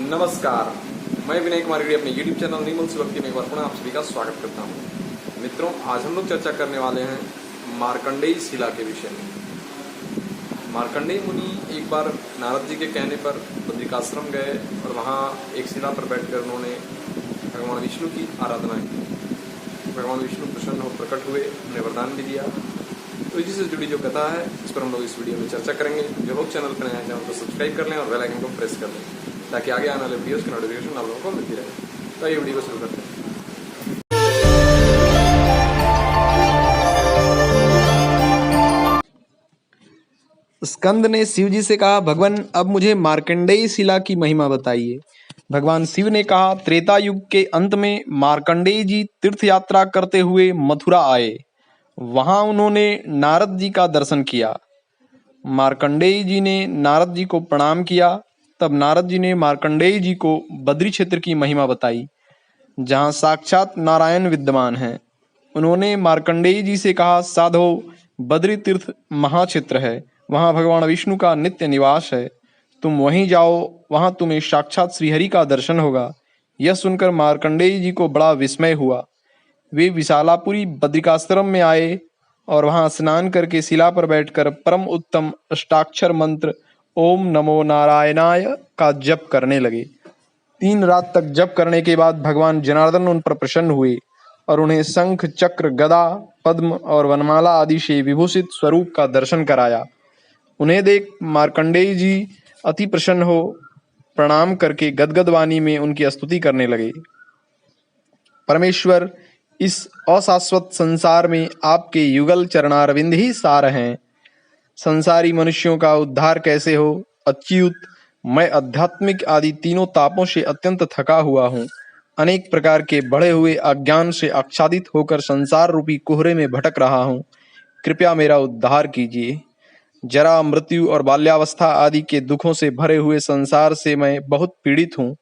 नमस्कार, मैं विनय कुमार रेड्डी अपने YouTube चैनल निर्मल से भक्ति में एक बार पुनः आप सभी का स्वागत करता हूँ। मित्रों, आज हम लोग चर्चा करने वाले हैं मार्कंडेय शिला के विषय में। मार्कंडेय मुनि एक बार नारद जी के कहने पर बद्रिकाश्रम गए और वहाँ एक शिला पर बैठकर उन्होंने भगवान विष्णु की आराधना की। भगवान विष्णु प्रसन्न हो प्रकट हुए, उन्हें वरदान भी दिया। तो इसी से जुड़ी जो कथा है इस पर हम लोग इस वीडियो में चर्चा करेंगे। जो लोग चैनल पर नए हैं चैनल को सब्सक्राइब कर लें और बेल आइकन को प्रेस कर लें ताकि आगे आने वाले वीडियोस की नोटिफिकेशन आप लोगों को मिलती रहे। तो ये वीडियो को शुरू करते हैं। स्कंद ने शिव जी से कहा, भगवान अब मुझे मार्कंडेय शिला की महिमा बताइए। भगवान शिव ने कहा, त्रेता युग के अंत में मार्कंडेय जी तीर्थ यात्रा करते हुए मथुरा आए। वहां उन्होंने नारद जी का दर्शन किया। मार्कंडेय जी ने नारद जी को प्रणाम किया। तब नारद जी ने मार्कंडेय जी को बद्री क्षेत्र की महिमा बताई, जहां साक्षात नारायण विद्यमान हैं। उन्होंने मार्कंडेय जी से कहा, साधो, बद्री तीर्थ महाक्षेत्र है, वहां भगवान विष्णु का नित्य निवास है। तुम वहीं जाओ, वहां तुम्हें साक्षात श्रीहरि का दर्शन होगा। यह सुनकर मार्कंडेय जी को बड़ा विस्मय हुआ। वे विशालापुरी बद्रिकाश्रम में आए और वहां स्नान करके शिला पर बैठकर परम उत्तम अष्टाक्षर मंत्र ओम नमो नारायणाय का जप करने लगे। 3 रात तक जप करने के बाद भगवान जनार्दन उन पर प्रसन्न हुए और उन्हें शंख, चक्र, गदा, पद्म और वनमाला आदि से विभूषित स्वरूप का दर्शन कराया। उन्हें देख मार्कंडेय जी अति प्रसन्न हो प्रणाम करके गदगद वाणी में उनकी स्तुति करने लगे। परमेश्वर, इस अशाश्वत संसार में आपके युगल चरणारविंद ही सार हैं। संसारी मनुष्यों का उद्धार कैसे हो? अच्युत, मैं आध्यात्मिक आदि तीनों तापों से अत्यंत थका हुआ हूँ। अनेक प्रकार के बढ़े हुए अज्ञान से आच्छादित होकर संसार रूपी कोहरे में भटक रहा हूँ। कृपया मेरा उद्धार कीजिए। जरा, मृत्यु और बाल्यावस्था आदि के दुखों से भरे हुए संसार से मैं बहुत पीड़ित हूँ।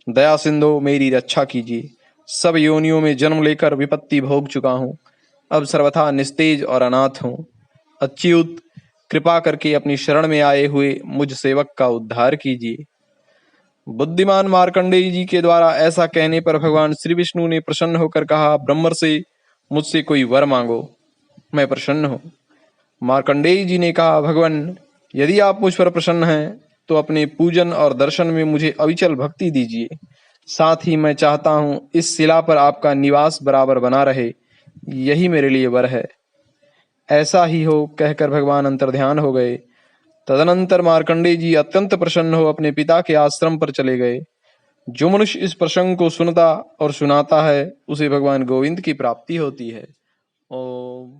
दया सिंधु, मेरी रक्षा कीजिए। सब योनियों में जन्म लेकर विपत्ति भोग चुका हूँ। अब सर्वथा निस्तेज और अनाथ हूँ। अच्युत, कृपा करके अपनी शरण में आए हुए मुझ सेवक का उद्धार कीजिए। बुद्धिमान मार्कंडेय जी के द्वारा ऐसा कहने पर भगवान श्री विष्णु ने प्रसन्न होकर कहा, ब्रह्मर्षि, मुझसे कोई वर मांगो, मैं प्रसन्न हूँ। मार्कंडेय जी ने कहा, भगवान, यदि आप मुझ पर प्रसन्न हैं तो अपने पूजन और दर्शन में मुझे अविचल भक्ति दीजिए। साथ ही मैं चाहता हूँ इस शिला पर आपका निवास बराबर बना रहे, यही मेरे लिए वर है। ऐसा ही हो कहकर भगवान अंतर्ध्यान हो गए। तदनंतर मार्कंडेय जी अत्यंत प्रसन्न हो अपने पिता के आश्रम पर चले गए। जो मनुष्य इस प्रसंग को सुनता और सुनाता है उसे भगवान गोविंद की प्राप्ति होती है। ओम।